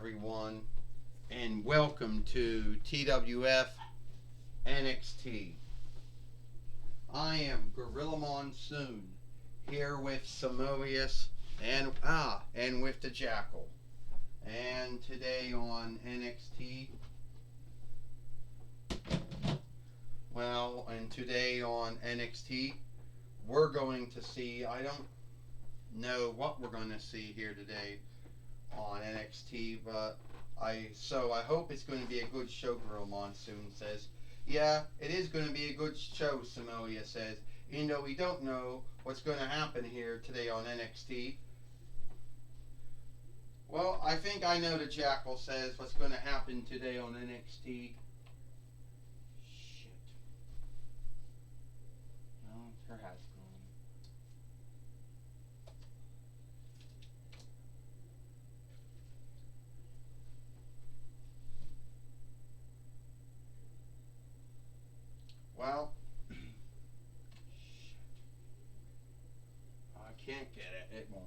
everyone, and welcome to TWF NXT. I am Gorilla Monsoon, here with Samoius and with the Jackal. And today on NXT, we're going to see, I don't know what we're going to see here today on NXT, but I hope it's going to be a good show. Gorilla Monsoon says, "Yeah, it is going to be a good show." Samoa says, "Even though we don't know what's going to happen here today on NXT." Well, I think I know. The Jackal says what's going to happen today on NXT. Shit. No, her hat's gone. Well, shit. I can't get it. It won't.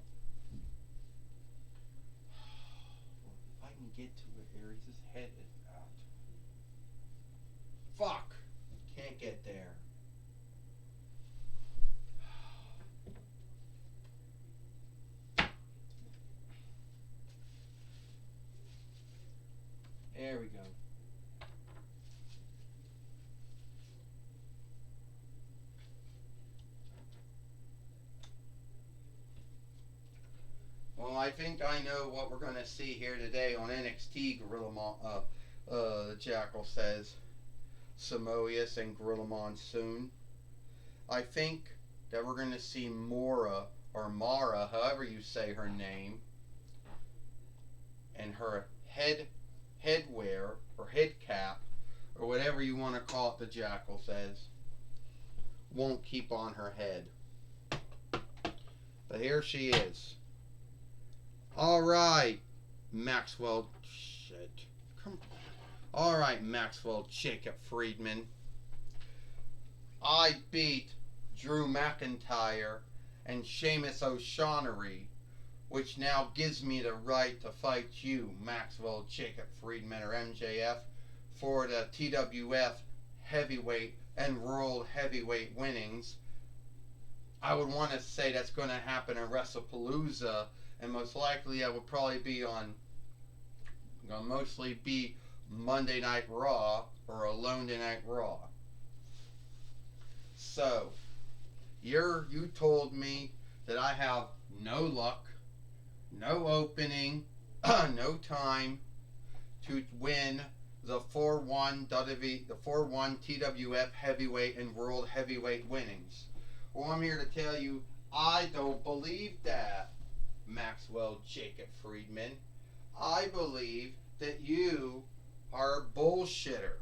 If I can get to where his head is at. Fuck! Can't get there. There we go. Well, I think I know what we're going to see here today on NXT. Jackal says, Samoius and Gorilla Monsoon. I think that we're going to see Mora, or Mara, however you say her name, and her headwear, or head cap, or whatever you want to call it, the Jackal says, won't keep on her head. But here she is. Alright, Maxwell. Shit. Come on. Alright, Maxwell Jacob Friedman. I beat Drew McIntyre and Sheamus O'Shaughnessy, which now gives me the right to fight you, Maxwell Jacob Friedman, or MJF, for the TWF Heavyweight and World Heavyweight winnings. I would want to say that's going to happen in WrestlePalooza, and most likely I will probably be mostly be Monday Night Raw or a Monday Night Raw. So, you told me that I have no luck, no opening, no time to win the 4-1 TWF Heavyweight and World Heavyweight winnings. Well, I'm here to tell you, I don't believe that, Maxwell Jacob Friedman. I believe that you are a bullshitter.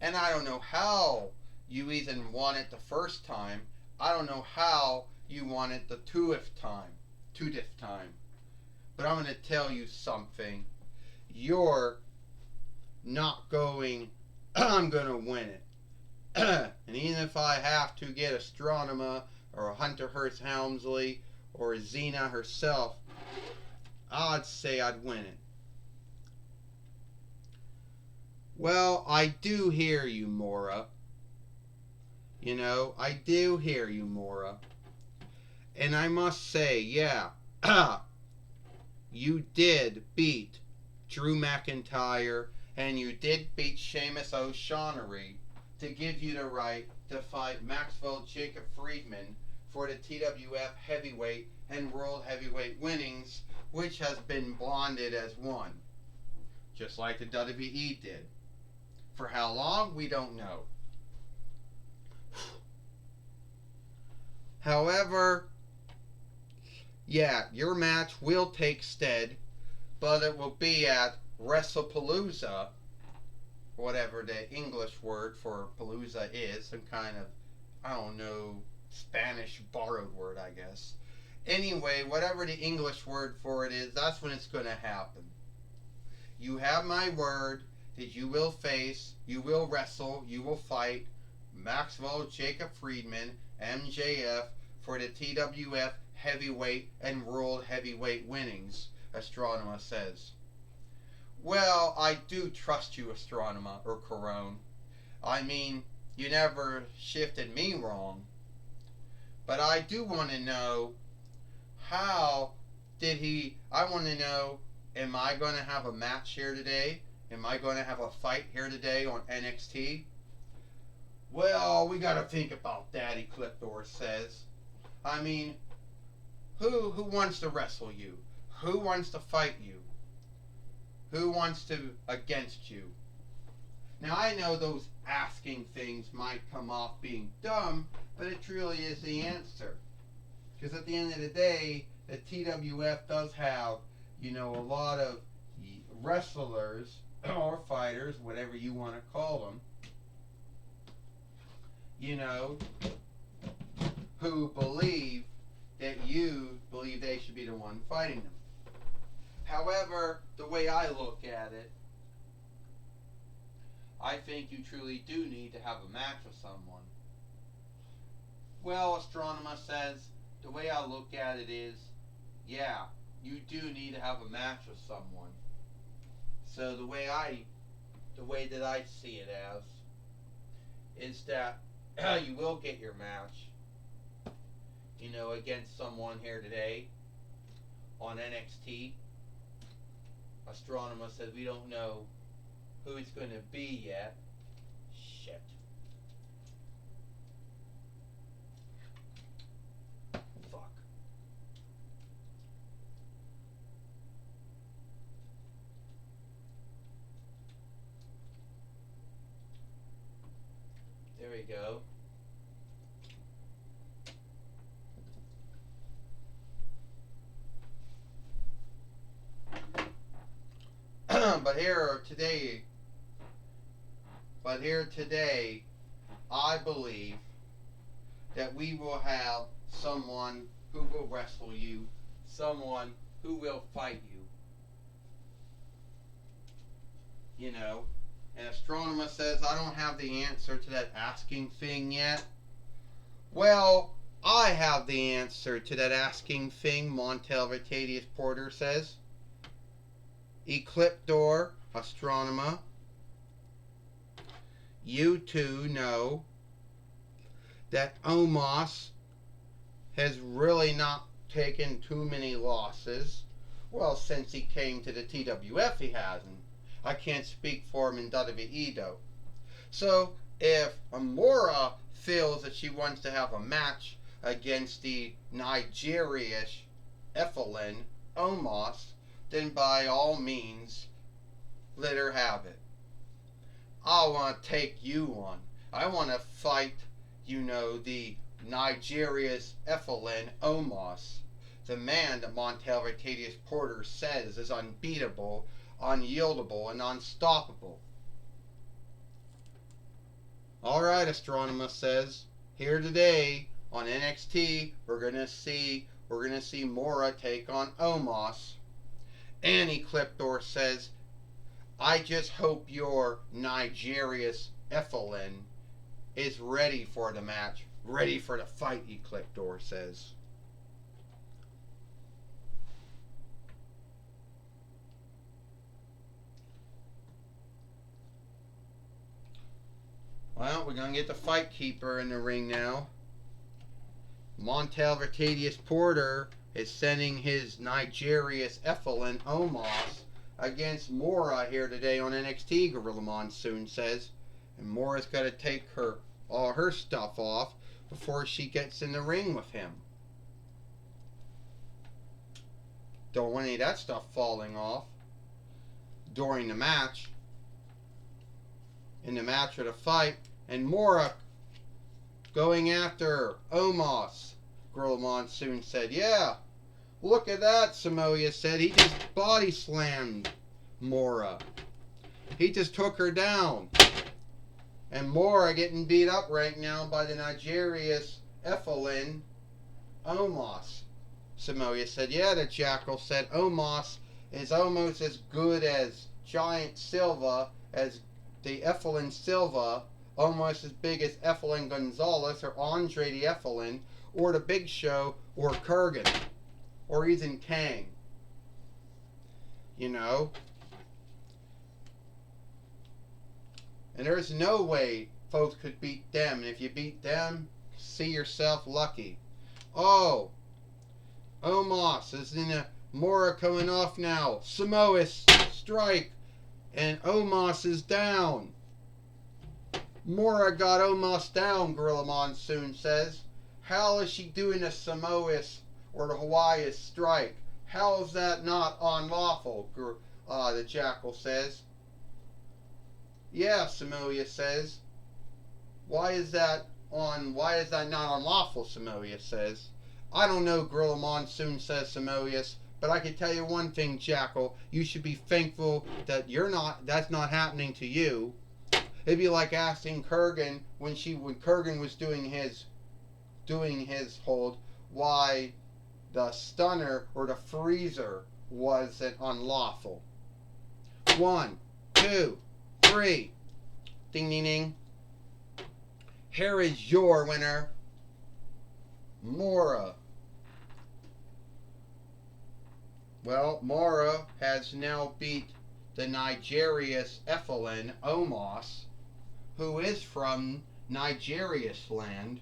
And I don't know how you even won it the first time. I don't know how you won it the 2th time. But I'm going to tell you something. You're not going, I'm going to win it. And even if I have to get Astronema or Hunter Hearst Helmsley or Xena herself, I'd say I'd win it. Well, I do hear you, Mora. I do hear you, Mora. And I must say, yeah, you did beat Drew McIntyre and you did beat Sheamus O'Shaughnessy to give you the right to fight Maxwell Jacob Friedman for the TWF Heavyweight and World Heavyweight winnings, which has been bonded as one, just like the WWE did. For how long, we don't know. However, yeah, your match will take stead, but it will be at WrestlePalooza, whatever the English word for palooza is, some kind of, I don't know, Spanish borrowed word, I guess. Anyway, whatever the English word for it is, that's when it's going to happen. You have my word that you will wrestle, you will fight Maxwell Jacob Friedman, MJF, for the TWF Heavyweight and World Heavyweight winnings Astronema says. Well, I do trust you, Astronema, or Corone. I mean, you never shifted me wrong. But I do want to know, how did he... I want to know, am I going to have a match here today? Am I going to have a fight here today on NXT? Well, we got to think about that, Ecliptor says. I mean, who wants to wrestle you? Who wants to fight you? Who wants to against you? Now, I know those asking things might come off being dumb, but it truly is the answer. Because at the end of the day, the TWF does have, a lot of wrestlers or fighters, whatever you want to call them, who believe that you believe they should be the one fighting them. However, the way I look at it, I think you truly do need to have a match with someone. Well, Astronema says, the way I look at it is, yeah, you do need to have a match with someone. So the way that I see it as, is that you will get your match, against someone here today on NXT. Astronema says we don't know who it's going to be yet. Shit. Fuck. There we go. But here today, I believe that we will have someone who will wrestle you, someone who will fight you. And Astronema says, I don't have the answer to that asking thing yet. Well, I have the answer to that asking thing, Montel Vitadius Porter says. Ecliptor, Astronema, you two know that Omos has really not taken too many losses. Well, since he came to the TWF, he hasn't. I can't speak for him in WWE, though. So, if Amora feels that she wants to have a match against the Nigerian Ethelyn Omos, then by all means, let her have it. I want to take you on. I want to fight, the Nigeria's Ethelyn Omos, the man that Montel Vitadius Porter says is unbeatable, unyieldable, and unstoppable. Alright, Astronema says, here today on NXT, we're gonna see Mora take on Omos. And Ecliptor says, I just hope your Nigeria's Ethelyn is ready for the match, ready for the fight, Ecliptor says. Well, we're going to get the Fight Keeper in the ring now. Montel Vitadius Porter is sending his Nigeria's Ethelyn Omos against Mora here today on NXT, Gorilla Monsoon says. And Mora's got to take all her stuff off before she gets in the ring with him. Don't want any of that stuff falling off during the match. In the match or the fight. And Mora going after Omos. Gorilla Monsoon said, yeah, look at that, Samoa said. He just body slammed Mora. He just took her down. And Mora getting beat up right now by the Nigeria's Ethelyn Omos. Samoa said, yeah, the Jackal said Omos is almost as good as Giant Silva, as the Ethelyn Silva, almost as big as Ethelyn Gonzalez or Andre the Ethelyn, or the Big Show, or Kurgan, or even Kang. you know. And there's no way folks could beat them. And if you beat them, see yourself lucky. Oh, Omos is in a Mora coming off now. Samoa's strike. And Omos is down. Mora got Omos down, Gorilla Monsoon says. How is she doing a Samoa's or the Hawaii strike? How is that not unlawful? The Jackal says. Yeah, Samoa says. Why is that not unlawful? Samoa says. I don't know, Gorilla Monsoon says Samoa, but I can tell you one thing, Jackal. You should be thankful that that's not happening to you. It'd be like asking Kurgan when Kurgan was doing his hold, why the stunner or the freezer wasn't unlawful. 1, 2, 3. Ding ding ding. Here is your winner, Mora. Well, Mora has now beat the Nigeria's Ethelyn Omos, who is from Nigeria's land,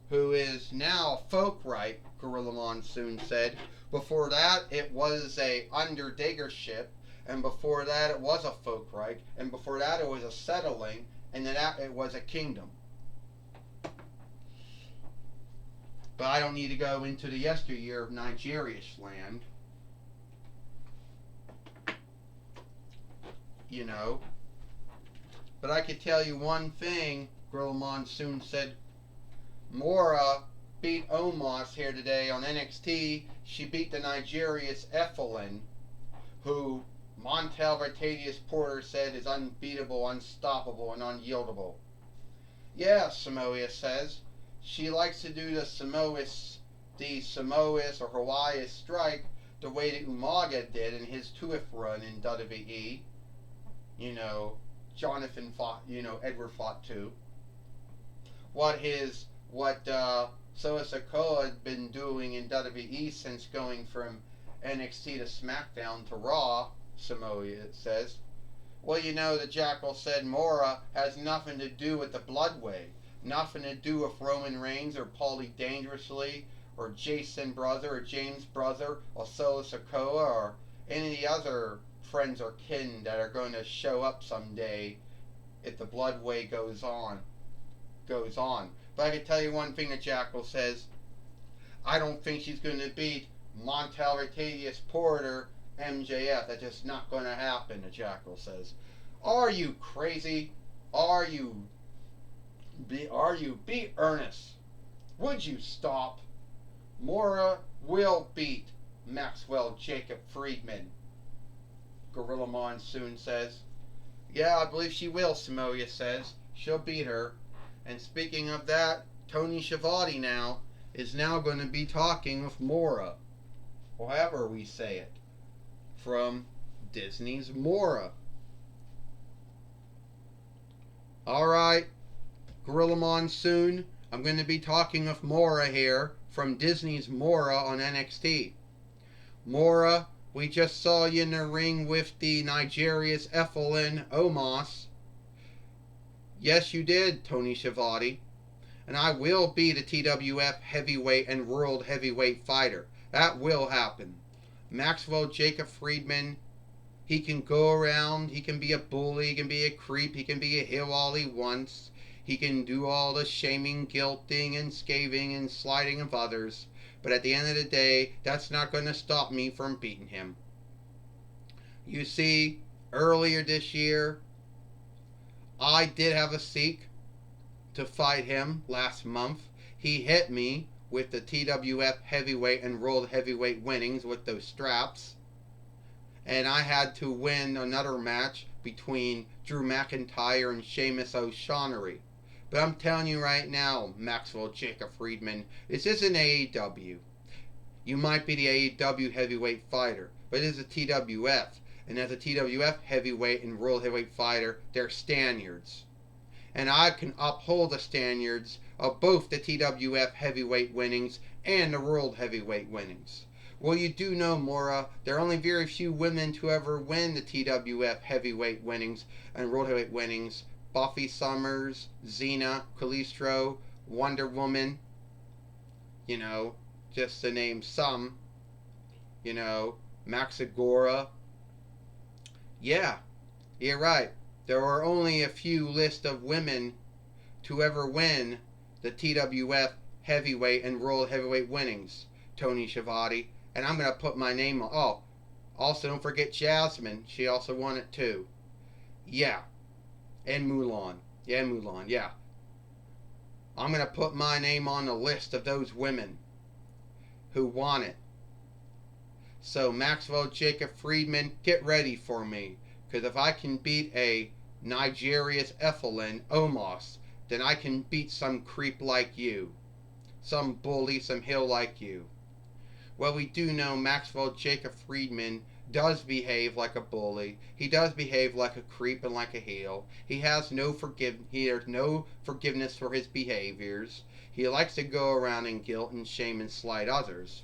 who is now Folkright, Gorilla Monsoon said. Before that, it was a Underdiggership, and before that, it was a Folkright, and before that, it was a settling, and then it was a kingdom. But I don't need to go into the yesteryear of Nigeria's land. You know. But I could tell you one thing, Gorilla Monsoon said. Mora beat Omos here today on NXT. She beat the Nigeria's Ethelyn, who Montel Vertadius Porter said is unbeatable, unstoppable, and unyieldable. Yeah, Samoa says. She likes to do the Samoa's or Hawaii strike the way that Umaga did in his 2th run in WWE. You know, Jonathan fought, Edward fought too. What Solo Sikoa had been doing in WWE since going from NXT to SmackDown to Raw, Samoa says. Well, the Jackal said Mora has nothing to do with the Bloodway. Nothing to do with Roman Reigns or Paulie Dangerously or Jason Brother or James Brother or Solo Sikoa or any of the other friends or kin that are going to show up someday if the Bloodway goes on. But I can tell you one thing, the Jackal says. I don't think she's going to beat Montel Vertadius Porter, MJF. That's just not going to happen, the Jackal says. Are you crazy? Be earnest. Would you stop? Mora will beat Maxwell Jacob Friedman, Gorilla Monsoon says. Yeah, I believe she will, Samoa says. She'll beat her. And speaking of that, Tony Schiavone now is going to be talking with Mora, however we say it, from Disney's Mora. Alright, Gorilla Monsoon, I'm going to be talking with Mora here from Disney's Mora on NXT. Mora, we just saw you in the ring with the Nigeria's Ethelyn Omos. Yes, you did, Tony Schiavone. And I will be the TWF heavyweight and world heavyweight fighter. That will happen. Maxwell Jacob Friedman, he can go around, he can be a bully, he can be a creep, he can be a heel all he wants. He can do all the shaming, guilting, and scathing and sliding of others. But at the end of the day, that's not going to stop me from beating him. You see, earlier this year, I did have a Sikh to fight him last month. He hit me with the TWF heavyweight and world heavyweight winnings with those straps. And I had to win another match between Drew McIntyre and Sheamus O'Shaughnessy. But I'm telling you right now, Maxwell Jacob Friedman, this isn't AEW. You might be the AEW heavyweight fighter, but it is a TWF. And as a TWF heavyweight and world heavyweight fighter, they're standards. And I can uphold the standards of both the TWF heavyweight winnings and the world heavyweight winnings. Well, you do know, Mora, there are only very few women to ever win the TWF heavyweight winnings and world heavyweight winnings. Buffy Summers, Xena, Calistro, Wonder Woman, you know, just to name some, you know, Max Agora. Yeah, you're right. There are only a few list of women to ever win the TWF heavyweight and world heavyweight winnings, Tony Schiavone. And I'm going to put my name on. Oh, also don't forget Jasmine. She also won it too. Yeah. And Mulan. Yeah, Mulan. Yeah. I'm going to put my name on the list of those women who won it. So, Maxwell Jacob Friedman, get ready for me. Because if I can beat a Nigeria's Ethelyn Omos, then I can beat some creep like you. Some bully, some hill like you. Well, we do know Maxwell Jacob Friedman does behave like a bully. He does behave like a creep and like a heel. He has no forgiveness for his behaviors. He likes to go around in guilt and shame and slight others.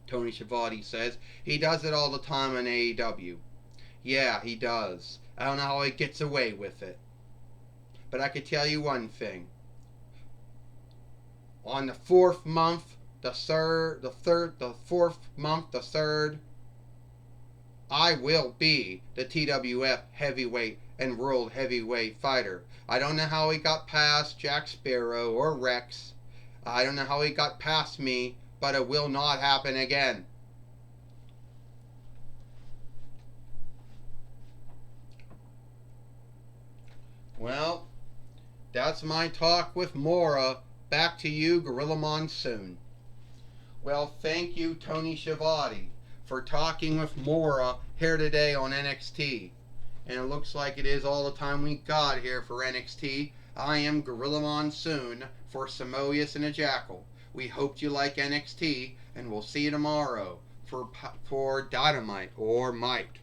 Tony Schiavone says he does it all the time on AEW. Yeah, he does. I don't know how he gets away with it. But I could tell you one thing. On the fourth month, the third, I will be the TWF heavyweight and world heavyweight fighter. I don't know how he got past Jack Sparrow or Rex. I don't know how he got past me, but it will not happen again. Well, that's my talk with Mora. Back to you, Gorilla Monsoon. Well, thank you, Tony Schiavone, for talking with Mora here today on NXT. And it looks like it is all the time we got here for NXT. I am Gorilla Monsoon for Samoyas and a Jackal. We hope you like NXT, and we'll see you tomorrow for Dynamite or Might.